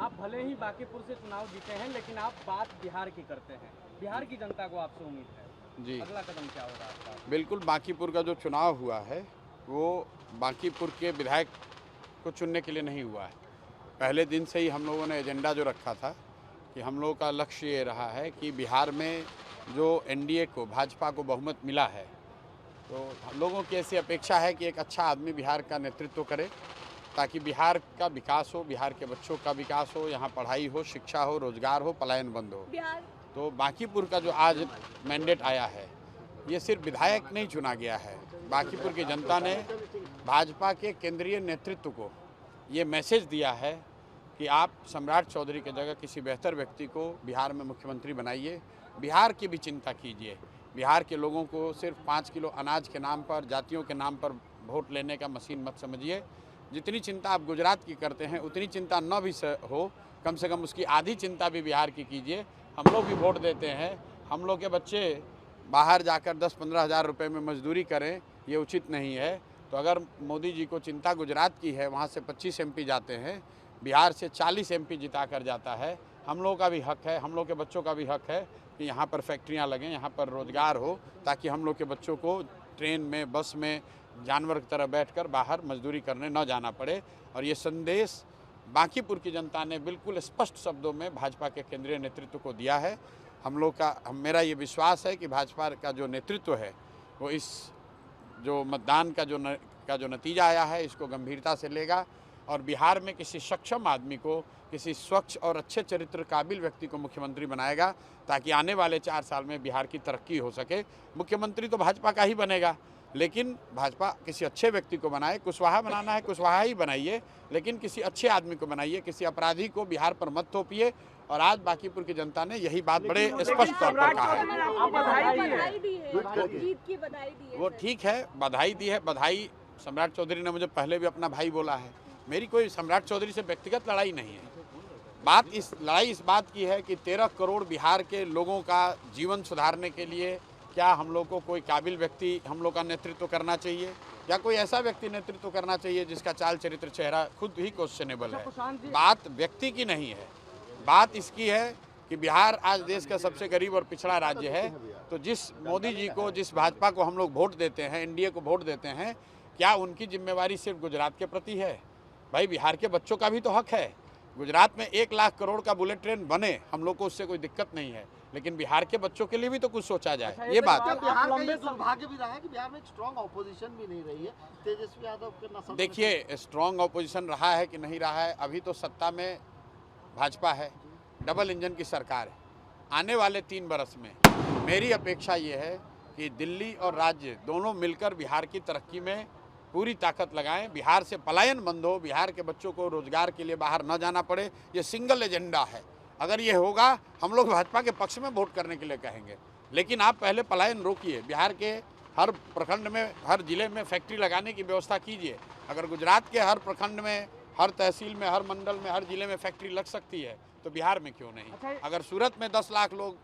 आप भले ही बांकीपुर से चुनाव जीते हैं, लेकिन आप बात बिहार की करते हैं। बिहार की जनता को आपसे उम्मीद है, जी अगला कदम क्या होगा आपका? बिल्कुल, बांकीपुर का जो चुनाव हुआ है वो बांकीपुर के विधायक को चुनने के लिए नहीं हुआ है। पहले दिन से ही हम लोगों ने एजेंडा जो रखा था कि हम लोगों का लक्ष्य ये रहा है कि बिहार में जो एनडीए को, भाजपा को बहुमत मिला है, तो हम लोगों की ऐसी अपेक्षा है कि एक अच्छा आदमी बिहार का नेतृत्व करे, ताकि बिहार का विकास हो, बिहार के बच्चों का विकास हो, यहाँ पढ़ाई हो, शिक्षा हो, रोजगार हो, पलायन बंद हो। तो बांकीपुर का जो आज मैंडेट आया है, ये सिर्फ विधायक नहीं चुना गया है। बांकीपुर की जनता ने भाजपा के केंद्रीय नेतृत्व को ये मैसेज दिया है कि आप सम्राट चौधरी की जगह किसी बेहतर व्यक्ति को बिहार में मुख्यमंत्री बनाइए, बिहार की भी चिंता कीजिए। बिहार के लोगों को सिर्फ 5 किलो अनाज के नाम पर, जातियों के नाम पर वोट लेने का मशीन मत समझिए। जितनी चिंता आप गुजरात की करते हैं, उतनी चिंता न भी हो, कम से कम उसकी आधी चिंता भी बिहार की कीजिए। हम लोग भी वोट देते हैं, हम लोग के बच्चे बाहर जाकर 10-15 हज़ार रुपये में मजदूरी करें, ये उचित नहीं है। तो अगर मोदी जी को चिंता गुजरात की है, वहाँ से 25 एमपी जाते हैं, बिहार से 40 एमपी जिता कर जाता है। हम लोगों का भी हक है, हम लोग के बच्चों का भी हक है कि यहाँ पर फैक्ट्रियाँ लगें, यहाँ पर रोज़गार हो, ताकि हम लोग के बच्चों को ट्रेन में, बस में जानवर की तरह बैठकर बाहर मजदूरी करने न जाना पड़े। और ये संदेश बांकीपुर की जनता ने बिल्कुल स्पष्ट शब्दों में भाजपा के केंद्रीय नेतृत्व को दिया है। मेरा ये विश्वास है कि भाजपा का जो नेतृत्व है वो इस जो मतदान का जो नतीजा आया है, इसको गंभीरता से लेगा और बिहार में किसी सक्षम आदमी को, किसी स्वच्छ और अच्छे चरित्र काबिल व्यक्ति को मुख्यमंत्री बनाएगा, ताकि आने वाले 4 साल में बिहार की तरक्की हो सके। मुख्यमंत्री तो भाजपा का ही बनेगा, लेकिन भाजपा किसी अच्छे व्यक्ति को बनाए। कुशवाहा बनाना है, कुशवाहा ही बनाइए, लेकिन किसी अच्छे आदमी को बनाइए, किसी अपराधी को बिहार पर मत थोपिए। और आज बांकीपुर की जनता ने यही बात बड़े स्पष्ट तौर पर कहा है। वो ठीक है, बधाई दी है। बधाई, सम्राट चौधरी ने मुझे पहले भी अपना भाई बोला है। मेरी कोई सम्राट चौधरी से व्यक्तिगत लड़ाई नहीं है। लड़ाई इस बात की है कि 13 करोड़ बिहार के लोगों का जीवन सुधारने के लिए क्या हम लोग को कोई काबिल व्यक्ति हम लोग का नेतृत्व करना चाहिए, या कोई ऐसा व्यक्ति नेतृत्व करना चाहिए जिसका चाल चरित्र, चेहरा खुद ही क्वेश्चनेबल है। बात व्यक्ति की नहीं है, बात इसकी है कि बिहार आज देश का सबसे गरीब और पिछड़ा राज्य है। तो जिस मोदी जी को, जिस भाजपा को हम लोग वोट देते हैं, एनडीए को वोट देते हैं, क्या उनकी जिम्मेवारी सिर्फ गुजरात के प्रति है? भाई, बिहार के बच्चों का भी तो हक है। गुजरात में 1 लाख करोड़ का बुलेट ट्रेन बने, हम लोग को उससे कोई दिक्कत नहीं है, लेकिन बिहार के बच्चों के लिए भी तो कुछ सोचा जाए। ये बात है। बिहार का ये दुर्भाग्य भी रहा है कि बिहार में स्ट्रांग ऑपोजिशन भी नहीं रही है। तेजस्वी यादव के नस्ल, देखिए, स्ट्रांग ऑपोजिशन रहा है कि नहीं रहा है, अभी तो सत्ता में भाजपा है, डबल इंजन की सरकार है। आने वाले 3 बरस में मेरी अपेक्षा ये है कि दिल्ली और राज्य दोनों मिलकर बिहार की तरक्की में पूरी ताकत लगाएं, बिहार से पलायन बंद हो, बिहार के बच्चों को रोजगार के लिए बाहर न जाना पड़े। ये सिंगल एजेंडा है। अगर ये होगा, हम लोग भाजपा के पक्ष में वोट करने के लिए कहेंगे, लेकिन आप पहले पलायन रोकिए। बिहार के हर प्रखंड में, हर जिले में फैक्ट्री लगाने की व्यवस्था कीजिए। अगर गुजरात के हर प्रखंड में, हर तहसील में, हर मंडल में, हर जिले में फैक्ट्री लग सकती है, तो बिहार में क्यों नहीं? अगर सूरत में 10 लाख लोग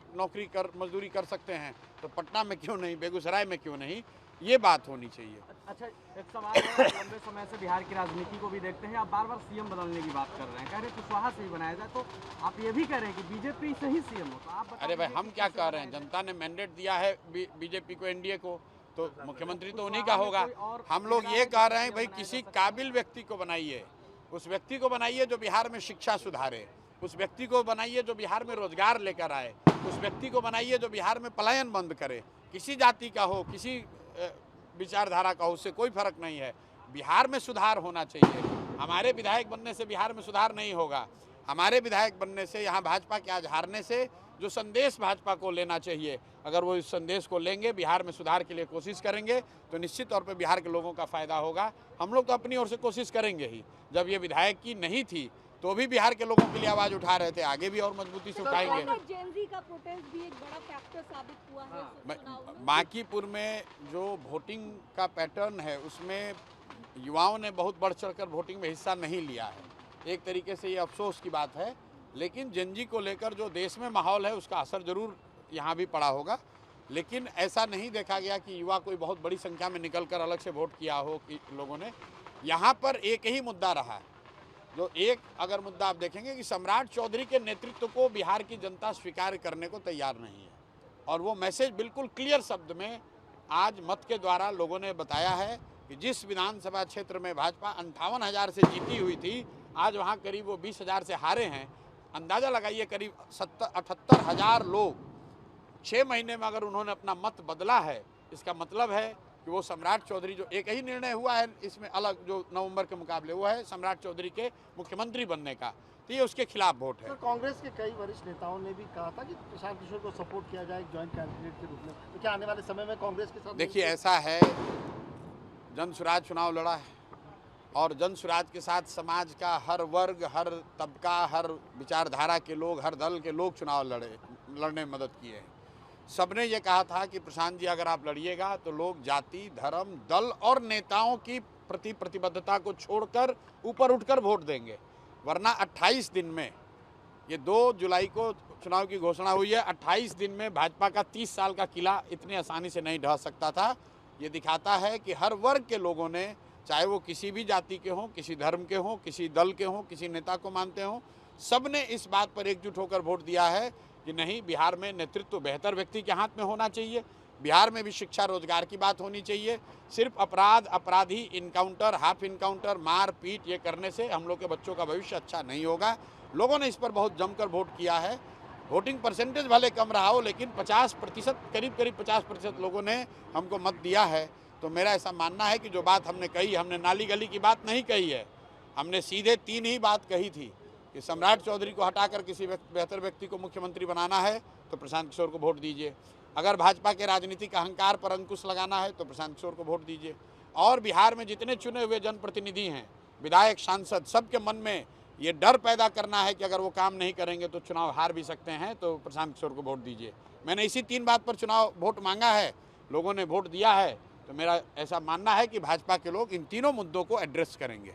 मजदूरी कर सकते हैं, तो पटना में क्यों नहीं, बेगूसराय में क्यों नहीं? ये बात होनी चाहिए। अच्छा, एक सवाल है, लंबे समय से बिहार की राजनीति को भी देखते हैं, आप बार-बार सीएम बदलने की बात कर रहे हैं, कह रहे हैं कुशवाहा से ही बनाया जाए, तो आप ये भी कह रहे हैं कि बीजेपी से ही सीएम हो, तो आप अरे भाई, हम क्या कह रहे हैं? जनता ने मैंडेट दिया है बीजेपी को, एनडीए को, तो मुख्यमंत्री तो उन्हीं का होगा। हम लोग ये कह रहे हैं, भाई किसी काबिल व्यक्ति को बनाइए, उस व्यक्ति को बनाइए जो बिहार में शिक्षा सुधारे, उस व्यक्ति को बनाइए जो बिहार में रोजगार लेकर आए, उस व्यक्ति को बनाइए जो बिहार में पलायन बंद करे। किसी जाति का हो, किसी विचारधारा का हो, उससे कोई फर्क नहीं है। बिहार में सुधार होना चाहिए। हमारे विधायक बनने से बिहार में सुधार नहीं होगा। हमारे विधायक बनने से, यहाँ भाजपा के आज हारने से जो संदेश भाजपा को लेना चाहिए, अगर वो इस संदेश को लेंगे, बिहार में सुधार के लिए कोशिश करेंगे, तो निश्चित तौर पर बिहार के लोगों का फायदा होगा। हम लोग तो अपनी ओर से कोशिश करेंगे ही। जब ये विधायक की नहीं थी तो भी बिहार के लोगों के लिए आवाज उठा रहे थे, आगे भी और मजबूती से उठाएंगे। जेनजी का प्रोटेस्ट भी एक बड़ा फैक्टर साबित हुआ है। बांकीपुर में जो वोटिंग का पैटर्न है, उसमें युवाओं ने बहुत बढ़ चढ़कर वोटिंग में हिस्सा नहीं लिया है। एक तरीके से ये अफसोस की बात है, लेकिन जेनजी को लेकर जो देश में माहौल है, उसका असर जरूर यहाँ भी पड़ा होगा। लेकिन ऐसा नहीं देखा गया कि युवा कोई बहुत बड़ी संख्या में निकलकर अलग से वोट किया हो कि लोगों ने। यहाँ पर एक ही मुद्दा रहा है, जो एक अगर मुद्दा आप देखेंगे कि सम्राट चौधरी के नेतृत्व को बिहार की जनता स्वीकार करने को तैयार नहीं है, और वो मैसेज बिल्कुल क्लियर शब्द में आज मत के द्वारा लोगों ने बताया है कि जिस विधानसभा क्षेत्र में भाजपा 58,000 से जीती हुई थी, आज वहाँ करीब वो 20,000 से हारे हैं। अंदाज़ा लगाइए, करीब 78,000 लोग 6 महीने में अगर उन्होंने अपना मत बदला है, इसका मतलब है कि वो सम्राट चौधरी, जो एक ही निर्णय हुआ है इसमें अलग जो नवंबर के मुकाबले, वो है सम्राट चौधरी के मुख्यमंत्री बनने का, तो ये उसके खिलाफ वोट है। सर, कांग्रेस के कई वरिष्ठ नेताओं ने भी कहा था कि प्रशांत किशोर को सपोर्ट किया जाए ज्वाइंट कैंडिडेट के रूप में, तो क्या आने वाले समय में कांग्रेस के साथ? देखिए, ऐसा है, जन स्वराज चुनाव लड़ा है और जन स्वराज के साथ समाज का हर वर्ग, हर तबका, हर विचारधारा के लोग, हर दल के लोग चुनाव लड़ने में मदद किए हैं। सबने ये कहा था कि प्रशांत जी अगर आप लड़िएगा तो लोग जाति, धर्म, दल और नेताओं की प्रति प्रतिबद्धता को छोड़कर ऊपर उठकर वोट देंगे, वरना 28 दिन में, ये 2 जुलाई को चुनाव की घोषणा हुई है, 28 दिन में भाजपा का 30 साल का किला इतनी आसानी से नहीं ढह सकता था। ये दिखाता है कि हर वर्ग के लोगों ने, चाहे वो किसी भी जाति के हों, किसी धर्म के हों, किसी दल के हों, किसी नेता को मानते हों, सब ने इस बात पर एकजुट होकर वोट दिया है कि नहीं, बिहार में नेतृत्व बेहतर व्यक्ति के हाथ में होना चाहिए, बिहार में भी शिक्षा रोजगार की बात होनी चाहिए। सिर्फ अपराध, अपराधी, इनकाउंटर, हाफ इनकाउंटर, मार पीट ये करने से हम लोग के बच्चों का भविष्य अच्छा नहीं होगा। लोगों ने इस पर बहुत जमकर वोट किया है। वोटिंग परसेंटेज भले कम रहा हो, लेकिन 50%, करीब 50% लोगों ने हमको मत दिया है। तो मेरा ऐसा मानना है कि जो बात हमने कही, हमने नाली गली की बात नहीं कही है, हमने सीधे 3 ही बात कही थी कि सम्राट चौधरी को हटाकर किसी बेहतर व्यक्ति को मुख्यमंत्री बनाना है तो प्रशांत किशोर को वोट दीजिए। अगर भाजपा के राजनीतिक अहंकार पर अंकुश लगाना है तो प्रशांत किशोर को वोट दीजिए। और बिहार में जितने चुने हुए जनप्रतिनिधि हैं, विधायक, सांसद, सबके मन में ये डर पैदा करना है कि अगर वो काम नहीं करेंगे तो चुनाव हार भी सकते हैं, तो प्रशांत किशोर को वोट दीजिए। मैंने इसी 3 बात पर चुनाव वोट मांगा है, लोगों ने वोट दिया है। तो मेरा ऐसा मानना है कि भाजपा के लोग इन तीनों मुद्दों को एड्रेस करेंगे।